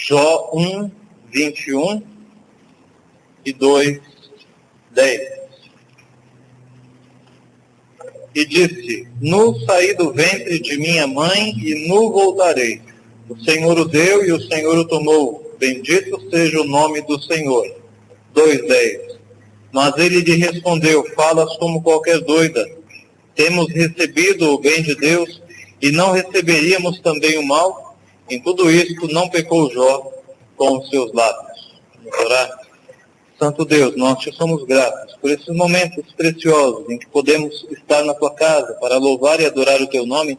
Jó 1, 21 e 2, 10. E disse: Nu saí do ventre de minha mãe e nu voltarei. O Senhor o deu e o Senhor o tomou. Bendito seja o nome do Senhor. 2:10. Mas ele lhe respondeu: Falas como qualquer doida. Temos recebido o bem de Deus e não receberíamos também o mal? Em tudo isto não pecou Jó com os seus lábios. Vamos orar? Santo Deus, nós te somos gratos por esses momentos preciosos em que podemos estar na tua casa para louvar e adorar o teu nome.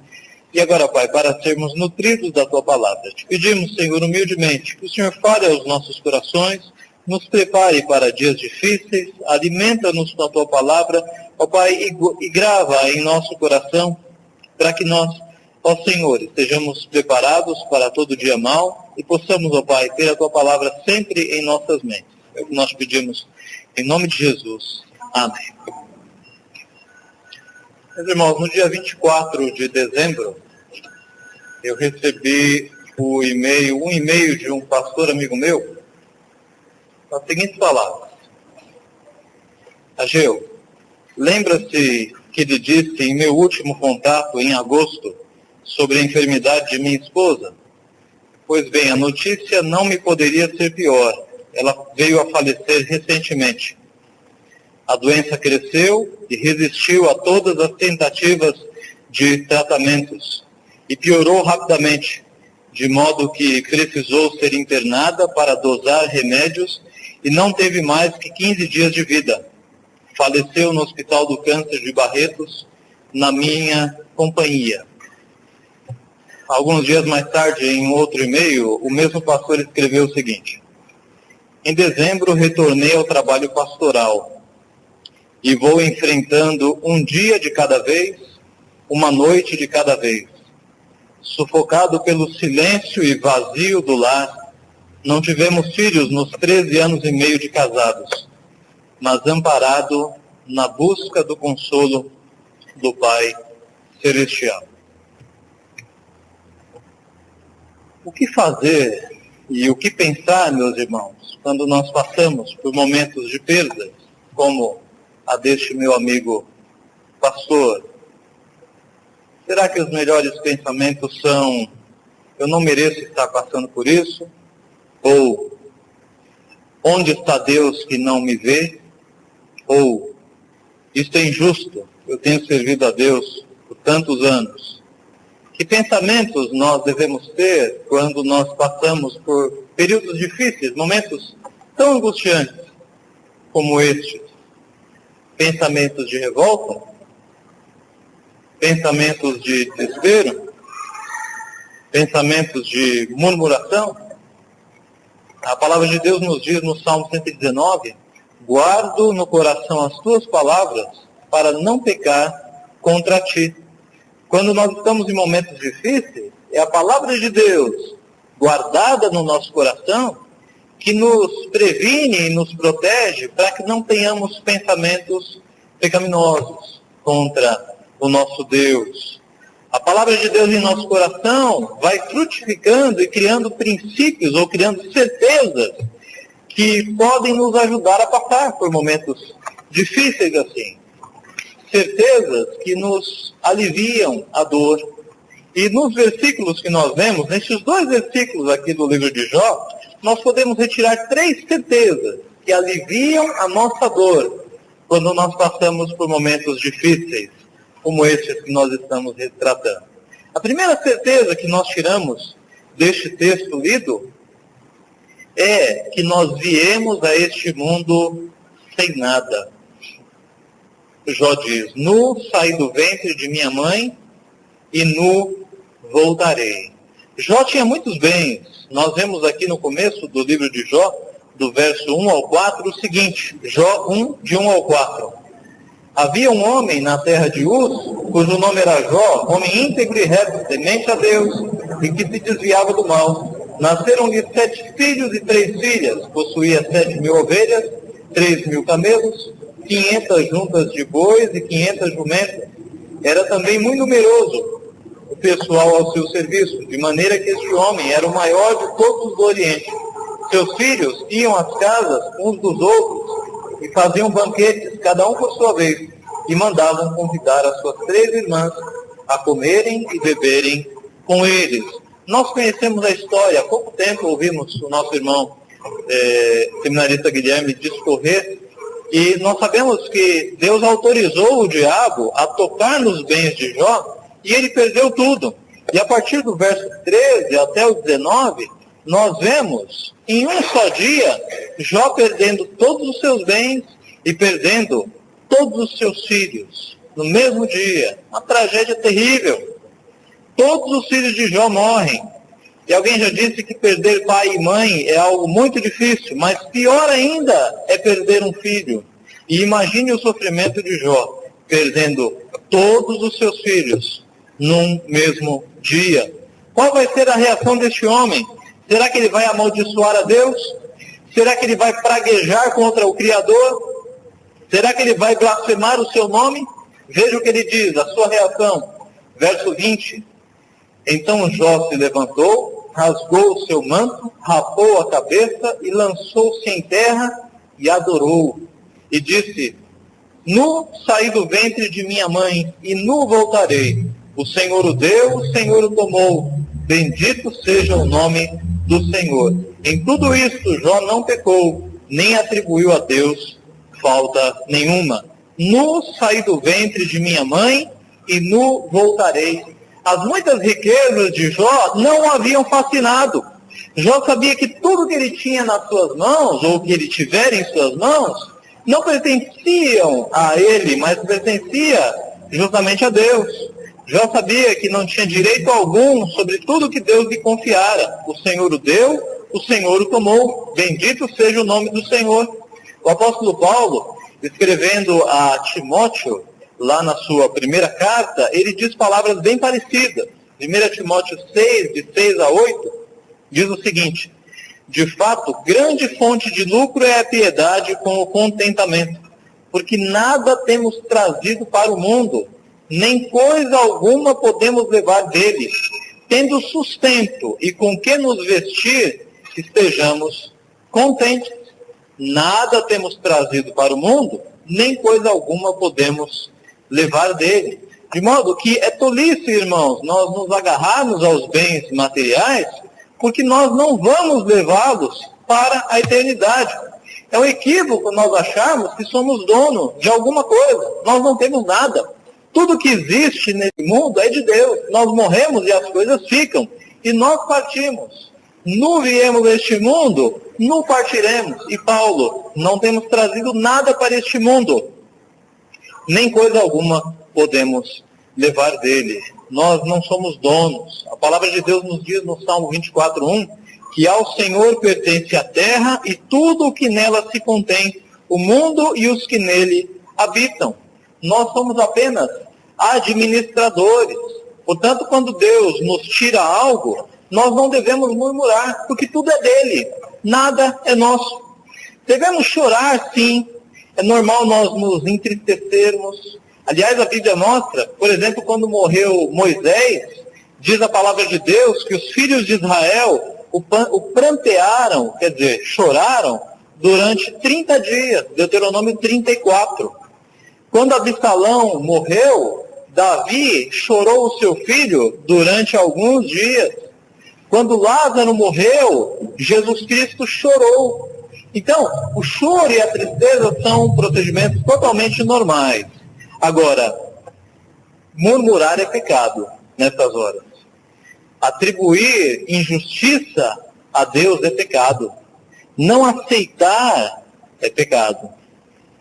E agora, Pai, para sermos nutridos da tua palavra, te pedimos, Senhor, humildemente, que o Senhor fale aos nossos corações, nos prepare para dias difíceis, alimenta-nos com a tua palavra, ó Pai, e grava em nosso coração, para que nós, ó Senhor, estejamos preparados para todo dia mau e possamos, ó Pai, ter a tua palavra sempre em nossas mentes. É o que nós pedimos em nome de Jesus. Amém. Meus irmãos, no dia 24 de dezembro, eu recebi um e-mail de um pastor amigo meu, com as seguintes palavras: Ageu, lembra-se que lhe disse em meu último contato, em agosto, sobre a enfermidade de minha esposa? Pois bem, a notícia não me poderia ser pior. Ela veio a falecer recentemente. A doença cresceu e resistiu a todas as tentativas de tratamentos e piorou rapidamente, de modo que precisou ser internada para dosar remédios e não teve mais que 15 dias de vida. Faleceu no Hospital do Câncer de Barretos, na minha companhia. Alguns dias mais tarde, em um outro e-mail, o mesmo pastor escreveu o seguinte: em dezembro, retornei ao trabalho pastoral e vou enfrentando um dia de cada vez, uma noite de cada vez. Sufocado pelo silêncio e vazio do lar, não tivemos filhos nos 13 anos e meio de casados, mas amparado na busca do consolo do Pai Celestial. O que fazer e o que pensar, meus irmãos, quando nós passamos por momentos de perdas, como a deste meu amigo pastor? Será que os melhores pensamentos são: eu não mereço estar passando por isso? Ou, onde está Deus que não me vê? Ou, isto é injusto, eu tenho servido a Deus por tantos anos. Que pensamentos nós devemos ter quando nós passamos por períodos difíceis, momentos tão angustiantes como estes? Pensamentos de revolta? Pensamentos de desespero? Pensamentos de murmuração? A palavra de Deus nos diz no Salmo 119, guardo no coração as tuas palavras para não pecar contra ti. Quando nós estamos em momentos difíceis, é a palavra de Deus guardada no nosso coração que nos previne e nos protege para que não tenhamos pensamentos pecaminosos contra o nosso Deus. A palavra de Deus em nosso coração vai frutificando e criando princípios ou criando certezas que podem nos ajudar a passar por momentos difíceis assim. Certezas que nos aliviam a dor. E nos versículos que nós vemos, nesses 2 versículos aqui do livro de Jó, nós podemos retirar 3 certezas que aliviam a nossa dor quando nós passamos por momentos difíceis, como estes que nós estamos retratando. A primeira certeza que nós tiramos deste texto lido é que nós viemos a este mundo sem nada. Jó diz: nu saí do ventre de minha mãe e nu voltarei. Jó tinha muitos bens. Nós vemos aqui no começo do livro de Jó, do verso 1 ao 4, o seguinte: Jó 1, de 1 ao 4. Havia um homem na terra de Uz, cujo nome era Jó, homem íntegro e reto, temente a Deus, e que se desviava do mal. Nasceram-lhe 7 filhos e 3 filhas. Possuía 7.000 ovelhas, 3.000 camelos, 500 juntas de bois e 500 jumentas. Era também muito numeroso o pessoal ao seu serviço, de maneira que este homem era o maior de todos do Oriente. Seus filhos iam às casas uns dos outros e faziam banquetes, cada um por sua vez, e mandavam convidar as suas 3 irmãs a comerem e beberem com eles. Nós conhecemos a história, há pouco tempo ouvimos o nosso irmão seminarista Guilherme discorrer, e nós sabemos que Deus autorizou o diabo a tocar nos bens de Jó, e ele perdeu tudo. E a partir do verso 13 até o 19, nós vemos, em um só dia, Jó perdendo todos os seus bens e perdendo todos os seus filhos, no mesmo dia. Uma tragédia terrível. Todos os filhos de Jó morrem. E alguém já disse que perder pai e mãe é algo muito difícil, mas pior ainda é perder um filho. E imagine o sofrimento de Jó, perdendo todos os seus filhos num mesmo dia. Qual vai ser a reação deste homem? Será que ele vai amaldiçoar a Deus? Será que ele vai praguejar contra o Criador? Será que ele vai blasfemar o seu nome? Veja o que ele diz, a sua reação. Verso 20. Então Jó se levantou, rasgou o seu manto, rapou a cabeça e lançou-se em terra e adorou. E disse: Nu saí do ventre de minha mãe e nu voltarei. O Senhor o deu, o Senhor o tomou. Bendito seja o nome do Senhor. Em tudo isto Jó não pecou, nem atribuiu a Deus falta nenhuma. Nu saí do ventre de minha mãe e nu voltarei. As muitas riquezas de Jó não o haviam fascinado. Jó sabia que tudo que ele tinha nas suas mãos, ou que ele tiver em suas mãos, não pertenciam a ele, mas pertencia justamente a Deus. Jó sabia que não tinha direito algum sobre tudo que Deus lhe confiara. O Senhor o deu, o Senhor o tomou. Bendito seja o nome do Senhor. O apóstolo Paulo, escrevendo a Timóteo, lá na sua primeira carta, ele diz palavras bem parecidas. 1 Timóteo 6, de 6 a 8, diz o seguinte: de fato, grande fonte de lucro é a piedade com o contentamento, porque nada temos trazido para o mundo, nem coisa alguma podemos levar dele. Tendo sustento e com que nos vestir, estejamos contentes. Nada temos trazido para o mundo, nem coisa alguma podemos levar dele. De modo que é tolice, irmãos, nós nos agarrarmos aos bens materiais, porque nós não vamos levá-los para a eternidade. É um equívoco nós acharmos que somos dono de alguma coisa. Nós não temos nada. Tudo que existe nesse mundo é de Deus. Nós morremos e as coisas ficam. E nós partimos. Nu viemos a este mundo, nu partiremos. E Paulo, não temos trazido nada para este mundo, nem coisa alguma podemos levar dele. Nós não somos donos. A palavra de Deus nos diz no Salmo 24:1, que ao Senhor pertence a terra e tudo o que nela se contém, o mundo e os que nele habitam. Nós somos apenas administradores. Portanto, quando Deus nos tira algo, nós não devemos murmurar, porque tudo é dele, nada é nosso. Devemos chorar, sim, é normal nós nos entristecermos. Aliás, a Bíblia mostra, por exemplo, quando morreu Moisés, diz a palavra de Deus que os filhos de Israel o prantearam, quer dizer, choraram, durante 30 dias, Deuteronômio 34. Quando Absalão morreu, Davi chorou o seu filho durante alguns dias. Quando Lázaro morreu, Jesus Cristo chorou. Então, o choro e a tristeza são procedimentos totalmente normais. Agora, murmurar é pecado nessas horas. Atribuir injustiça a Deus é pecado. Não aceitar é pecado.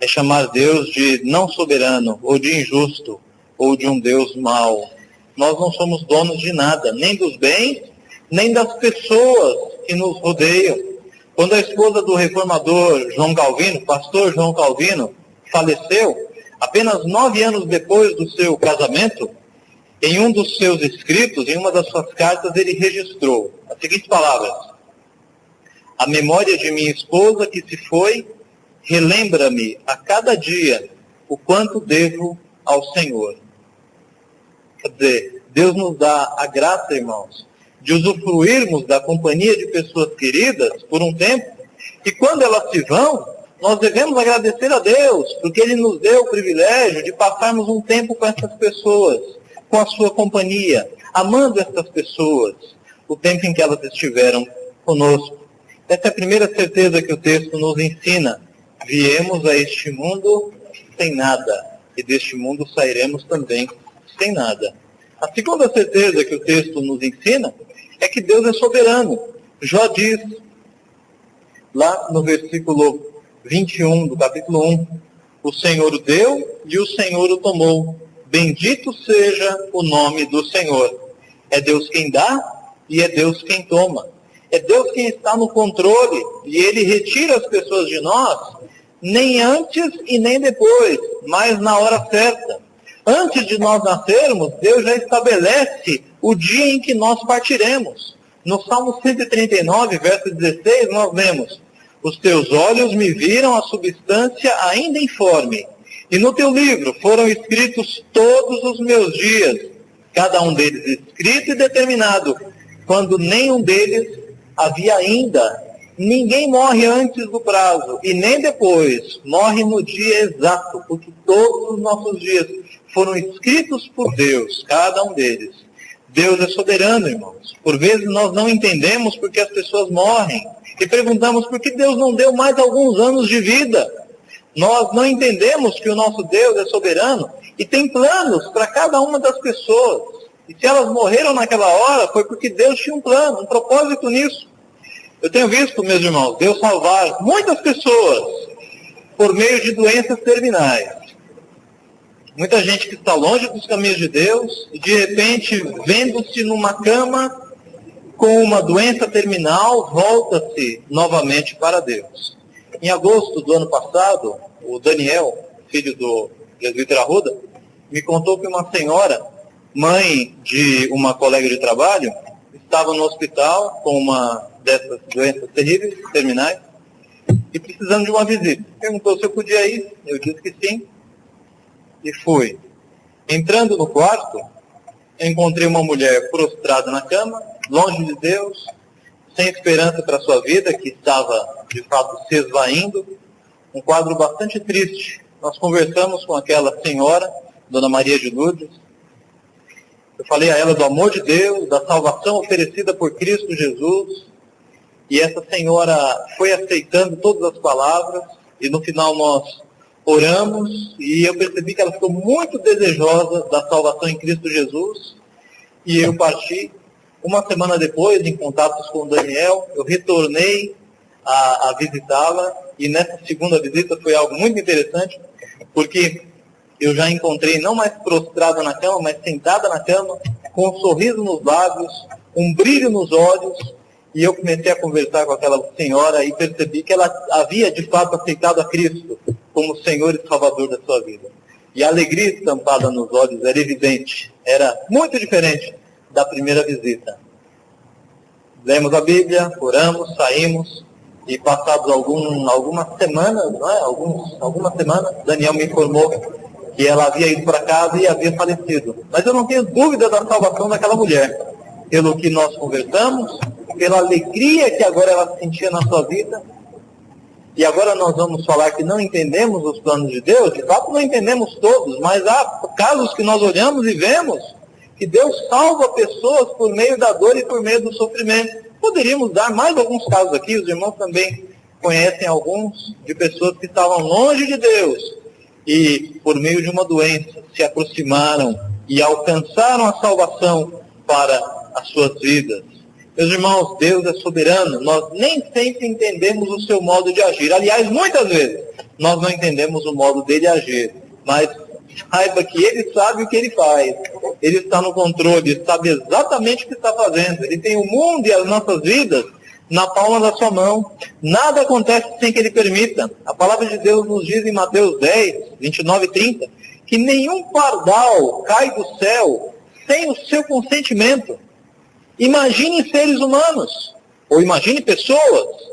É chamar Deus de não soberano, ou de injusto, ou de um Deus mau. Nós não somos donos de nada, nem dos bens, nem das pessoas que nos rodeiam. Quando a esposa do reformador João Calvino, pastor João Calvino, faleceu, apenas 9 anos depois do seu casamento, em um dos seus escritos, em uma das suas cartas, ele registrou as seguintes palavras: a memória de minha esposa que se foi, relembra-me a cada dia o quanto devo ao Senhor. Quer dizer, Deus nos dá a graça, irmãos, de usufruirmos da companhia de pessoas queridas por um tempo, e quando elas se vão, nós devemos agradecer a Deus, porque Ele nos deu o privilégio de passarmos um tempo com essas pessoas, com a sua companhia, amando essas pessoas, o tempo em que elas estiveram conosco. Essa é a primeira certeza que o texto nos ensina. Viemos a este mundo sem nada, e deste mundo sairemos também sem nada. A segunda certeza que o texto nos ensina é que Deus é soberano. Jó diz, lá no versículo 21 do capítulo 1, o Senhor o deu e o Senhor o tomou. Bendito seja o nome do Senhor. É Deus quem dá e é Deus quem toma. É Deus quem está no controle e Ele retira as pessoas de nós, nem antes e nem depois, mas na hora certa. Antes de nós nascermos, Deus já estabelece o dia em que nós partiremos. No Salmo 139, verso 16, nós lemos: os teus olhos me viram a substância ainda informe, e no teu livro foram escritos todos os meus dias, cada um deles escrito e determinado, quando nenhum deles havia ainda. Ninguém morre antes do prazo, e nem depois, morre no dia exato, porque todos os nossos dias foram escritos por Deus, cada um deles. Deus é soberano, irmãos. Por vezes nós não entendemos porque as pessoas morrem, e perguntamos por que Deus não deu mais alguns anos de vida. Nós não entendemos que o nosso Deus é soberano e tem planos para cada uma das pessoas. E se elas morreram naquela hora, foi porque Deus tinha um plano, um propósito nisso. Eu tenho visto, meus irmãos, Deus salvar muitas pessoas por meio de doenças terminais. Muita gente que está longe dos caminhos de Deus e de repente, vendo-se numa cama com uma doença terminal, volta-se novamente para Deus. Em agosto do ano passado, o Daniel, filho do presbítero Arruda, me contou que uma senhora, mãe de uma colega de trabalho, estava no hospital com uma dessas doenças terríveis, terminais, e precisando de uma visita. Perguntou se eu podia ir, eu disse que sim, e fui. Entrando no quarto, encontrei uma mulher prostrada na cama, longe de Deus, sem esperança para a sua vida, que estava, de fato, se esvaindo, um quadro bastante triste. Nós conversamos com aquela senhora, Dona Maria de Lourdes. Eu falei a ela do amor de Deus, da salvação oferecida por Cristo Jesus, e essa senhora foi aceitando todas as palavras, e no final nós oramos, e eu percebi que ela ficou muito desejosa da salvação em Cristo Jesus, e eu parti. Uma semana depois, em contatos com o Daniel, eu retornei a visitá-la, e nessa segunda visita foi algo muito interessante, porque eu já encontrei não mais prostrada na cama, mas sentada na cama, com um sorriso nos lábios, um brilho nos olhos, e eu comecei a conversar com aquela senhora e percebi que ela havia de fato aceitado a Cristo como Senhor e Salvador da sua vida. E a alegria estampada nos olhos era evidente, era muito diferente da primeira visita. Lemos a Bíblia, oramos, saímos, e passados algumas semanas, não é? Algumas semanas, Daniel me informou que ela havia ido para casa e havia falecido. Mas eu não tenho dúvida da salvação daquela mulher, pelo que nós conversamos, pela alegria que agora ela sentia na sua vida. E agora nós vamos falar que não entendemos os planos de Deus. De fato não entendemos todos, mas há casos que nós olhamos e vemos que Deus salva pessoas por meio da dor e por meio do sofrimento. Poderíamos dar mais alguns casos aqui, os irmãos também conhecem alguns, de pessoas que estavam longe de Deus e por meio de uma doença se aproximaram e alcançaram a salvação para as suas vidas. Meus irmãos, Deus é soberano, nós nem sempre entendemos o seu modo de agir. Aliás, muitas vezes nós não entendemos o modo dele agir, mas saiba que Ele sabe o que Ele faz. Ele está no controle, Ele sabe exatamente o que está fazendo. Ele tem o mundo e as nossas vidas na palma da sua mão. Nada acontece sem que Ele permita. A palavra de Deus nos diz em Mateus 10, 29 e 30, que nenhum pardal cai do céu sem o seu consentimento. Imagine seres humanos, ou imagine pessoas.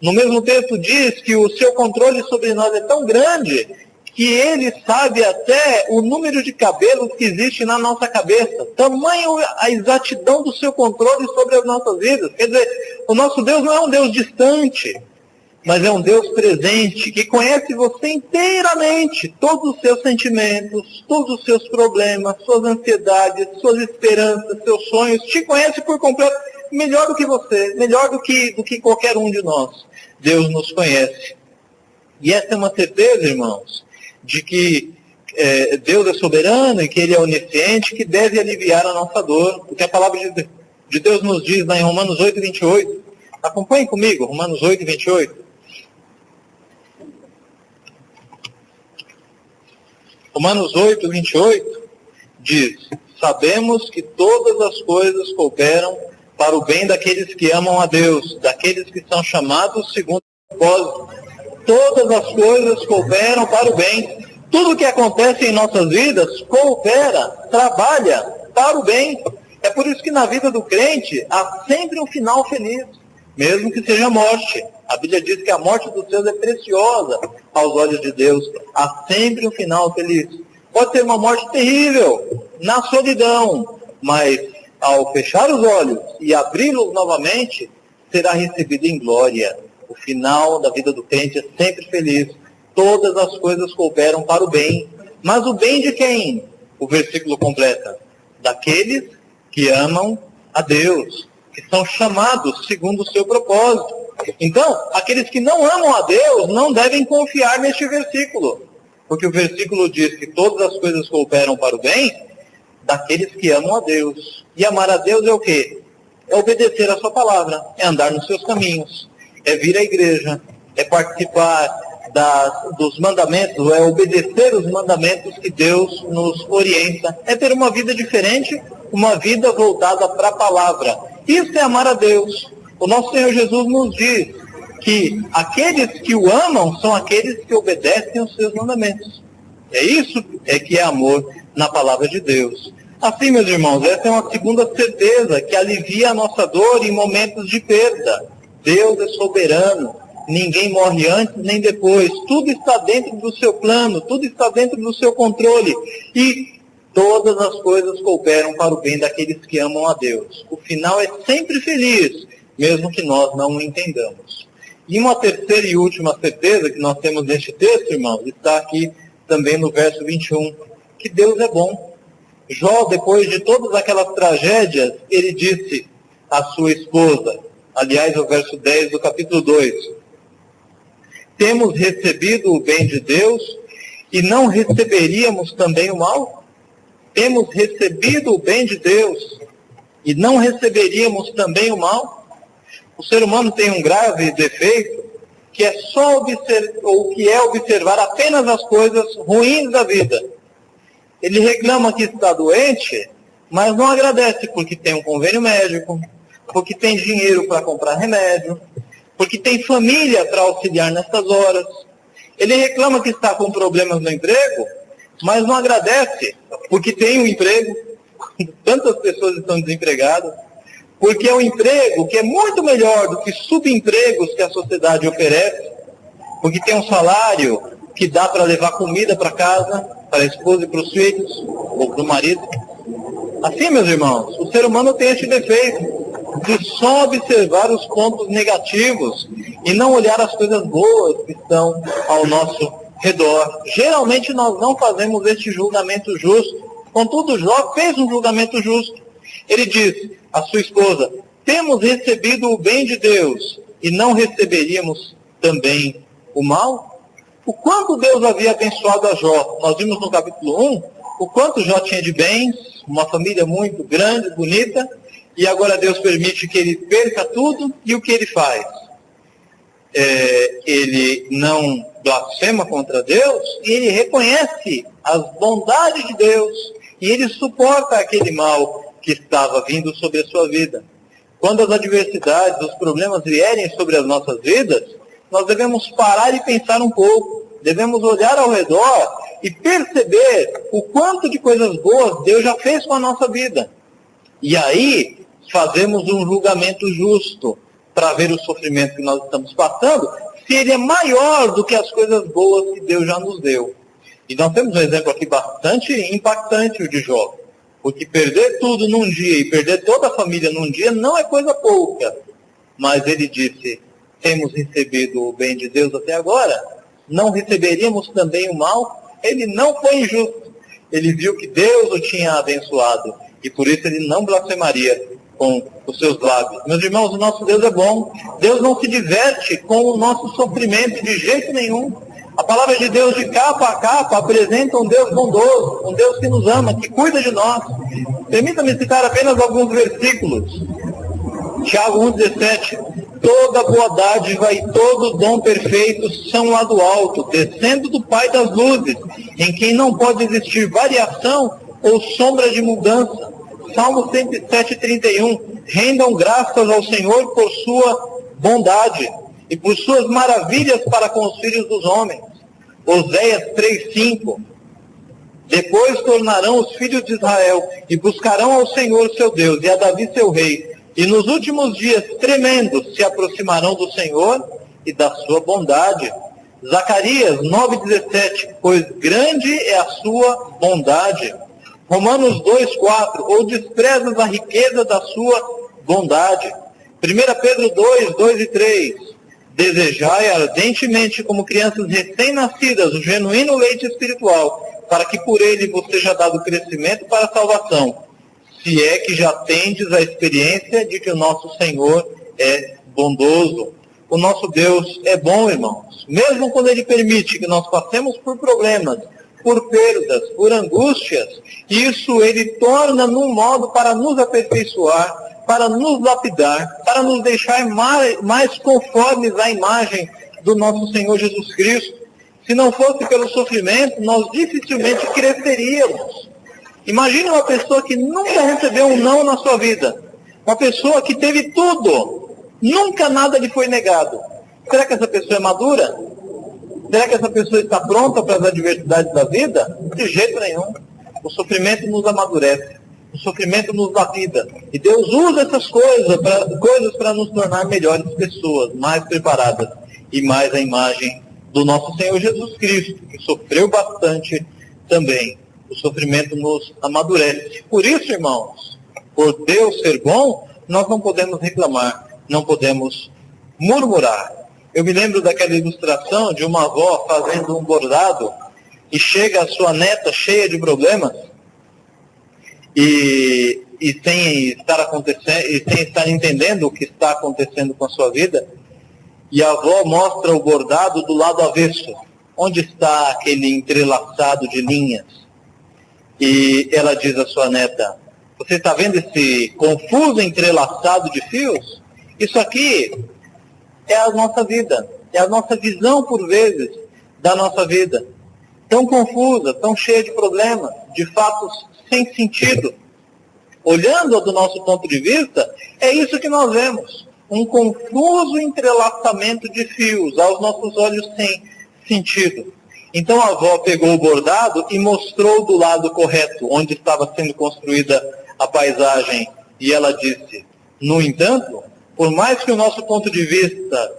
No mesmo texto diz que o seu controle sobre nós é tão grande que Ele sabe até o número de cabelos que existe na nossa cabeça. Tamanho a exatidão do seu controle sobre as nossas vidas. Quer dizer, o nosso Deus não é um Deus distante, mas é um Deus presente, que conhece você inteiramente, todos os seus sentimentos, todos os seus problemas, suas ansiedades, suas esperanças, seus sonhos, te conhece por completo, melhor do que você, melhor do que qualquer um de nós. Deus nos conhece. E essa é uma certeza, irmãos, de que Deus é soberano e que Ele é onisciente, que deve aliviar a nossa dor, o que a palavra de Deus nos diz lá em Romanos 8, 28. Acompanhe comigo, Romanos 8, 28. Romanos 8, 28 diz: sabemos que todas as coisas cooperam para o bem daqueles que amam a Deus, daqueles que são chamados segundo o propósito. Todas as coisas cooperam para o bem. Tudo que acontece em nossas vidas coopera, trabalha para o bem. É por isso que na vida do crente há sempre um final feliz, mesmo que seja a morte. A Bíblia diz que a morte dos seus é preciosa aos olhos de Deus. Há sempre um final feliz. Pode ser uma morte terrível, na solidão, mas ao fechar os olhos e abri-los novamente, será recebido em glória. O final da vida do crente é sempre feliz. Todas as coisas cooperam para o bem. Mas o bem de quem? O versículo completa: daqueles que amam a Deus, que são chamados segundo o seu propósito. Então, aqueles que não amam a Deus não devem confiar neste versículo, porque o versículo diz que todas as coisas cooperam para o bem daqueles que amam a Deus. E amar a Deus é o quê? É obedecer a sua palavra, é andar nos seus caminhos, é vir à igreja, é participar dos mandamentos, é obedecer os mandamentos que Deus nos orienta, é ter uma vida diferente, uma vida voltada para a palavra. Isso é amar a Deus. O nosso Senhor Jesus nos diz que aqueles que o amam são aqueles que obedecem os seus mandamentos. É isso que é amor na palavra de Deus. Assim, meus irmãos, essa é uma segunda certeza que alivia a nossa dor em momentos de perda. Deus é soberano. Ninguém morre antes nem depois. Tudo está dentro do seu plano, tudo está dentro do seu controle. E todas as coisas cooperam para o bem daqueles que amam a Deus. O final é sempre feliz, mesmo que nós não o entendamos. E uma terceira e última certeza que nós temos neste texto, irmãos, está aqui também no verso 21, que Deus é bom. Jó, depois de todas aquelas tragédias, ele disse à sua esposa, aliás, o verso 10 do capítulo 2, temos recebido o bem de Deus e não receberíamos também o mal? Temos recebido o bem de Deus e não receberíamos também o mal? O ser humano tem um grave defeito, que é observar apenas as coisas ruins da vida. Ele reclama que está doente, mas não agradece porque tem um convênio médico, porque tem dinheiro para comprar remédio, porque tem família para auxiliar nessas horas. Ele reclama que está com problemas no emprego, mas não agradece porque tem um emprego, tantas pessoas estão desempregadas, porque é um emprego que é muito melhor do que subempregos que a sociedade oferece, porque tem um salário que dá para levar comida para casa, para a esposa e para os filhos, ou para o marido. Assim, meus irmãos, o ser humano tem esse defeito de só observar os pontos negativos e não olhar as coisas boas que estão ao nosso redor. Geralmente nós não fazemos este julgamento justo. Contudo, Jó fez um julgamento justo. Ele diz à sua esposa: temos recebido o bem de Deus e não receberíamos também o mal? O quanto Deus havia abençoado a Jó. Nós vimos no capítulo 1 o quanto Jó tinha de bens, uma família muito grande, bonita, e agora Deus permite que ele perca tudo, e o que ele faz? Ele não blasfema contra Deus, e ele reconhece as bondades de Deus, e ele suporta aquele mal que estava vindo sobre a sua vida. Quando as adversidades, os problemas vierem sobre as nossas vidas, nós devemos parar e pensar um pouco, devemos olhar ao redor e perceber o quanto de coisas boas Deus já fez com a nossa vida. E aí, fazemos um julgamento justo para ver o sofrimento que nós estamos passando, se ele é maior do que as coisas boas que Deus já nos deu. E nós temos um exemplo aqui bastante impactante, o de Jó. Porque perder tudo num dia e perder toda a família num dia não é coisa pouca. Mas ele disse, temos recebido o bem de Deus até agora, não receberíamos também o mal? Ele não foi injusto. Ele viu que Deus o tinha abençoado. E por isso ele não blasfemaria com os seus lábios. Meus irmãos, o nosso Deus é bom. Deus não se diverte com o nosso sofrimento de jeito nenhum. A palavra de Deus, de capa a capa, apresenta um Deus bondoso, um Deus que nos ama, que cuida de nós. Permita-me citar apenas alguns versículos. Tiago 1,17. Toda boa dádiva e todo dom perfeito são lá do alto, descendo do Pai das luzes, em quem não pode existir variação ou sombra de mudança. Salmo 107:31. Rendam graças ao Senhor por sua bondade e por suas maravilhas para com os filhos dos homens. Oséias 3:5. Depois tornarão os filhos de Israel e buscarão ao Senhor seu Deus e a Davi seu rei. E nos últimos dias tremendos se aproximarão do Senhor e da sua bondade. Zacarias 9:17. Pois grande é a sua bondade. Romanos 2:4. Ou desprezas a riqueza da sua bondade. 1 Pedro 2 e 3. Desejai ardentemente, como crianças recém-nascidas, o genuíno leite espiritual, para que por ele vos seja dado crescimento para a salvação, se é que já tendes a experiência de que o nosso Senhor é bondoso. O nosso Deus é bom, irmãos. Mesmo quando Ele permite que nós passemos por problemas, por perdas, por angústias, isso Ele torna num modo para nos aperfeiçoar, para nos lapidar, para nos deixar mais conformes à imagem do nosso Senhor Jesus Cristo. Se não fosse pelo sofrimento, nós dificilmente cresceríamos. Imagine uma pessoa que nunca recebeu um não na sua vida. Uma pessoa que teve tudo. Nunca nada lhe foi negado. Será que essa pessoa é madura? Será que essa pessoa está pronta para as adversidades da vida? De jeito nenhum. O sofrimento nos amadurece. O sofrimento nos lapida. E Deus usa essas coisas para nos tornar melhores pessoas, mais preparadas e mais à imagem do nosso Senhor Jesus Cristo, que sofreu bastante também. O sofrimento nos amadurece. Por isso, irmãos, por Deus ser bom, nós não podemos reclamar, não podemos murmurar. Eu me lembro daquela ilustração de uma avó fazendo um bordado e chega a sua neta cheia de problemas e sem estar entendendo o que está acontecendo com a sua vida, e a avó mostra o bordado do lado avesso, onde está aquele entrelaçado de linhas. E ela diz à sua neta, você está vendo esse confuso entrelaçado de fios? Isso aqui é a nossa vida, é a nossa visão, por vezes, da nossa vida. Tão confusa, tão cheia de problemas, de fatos sem sentido. Olhando do nosso ponto de vista, é isso que nós vemos. Um confuso entrelaçamento de fios, aos nossos olhos sem sentido. Então a avó pegou o bordado e mostrou do lado correto, onde estava sendo construída a paisagem. E ela disse, no entanto, por mais que o nosso ponto de vista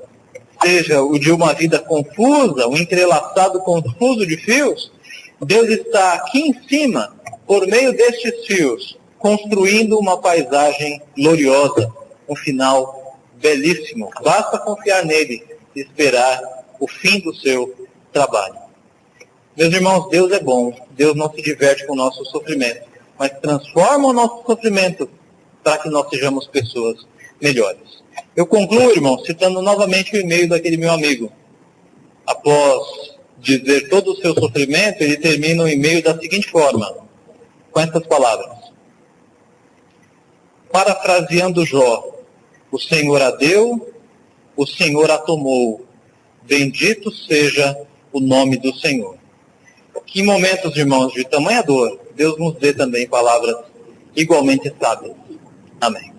seja o de uma vida confusa, um entrelaçado confuso de fios, Deus está aqui em cima, por meio destes fios, construindo uma paisagem gloriosa, um final belíssimo. Basta confiar nele e esperar o fim do seu trabalho. Meus irmãos, Deus é bom. Deus não se diverte com o nosso sofrimento, mas transforma o nosso sofrimento para que nós sejamos pessoas melhores. Eu concluo, irmãos, citando novamente o e-mail daquele meu amigo. Após dizer todo o seu sofrimento, ele termina o e-mail da seguinte forma, com essas palavras. Parafraseando Jó, o Senhor a deu, o Senhor a tomou. Bendito seja o nome do Senhor. Que em momentos, irmãos, de tamanha dor, Deus nos dê também palavras igualmente sábias. Amém.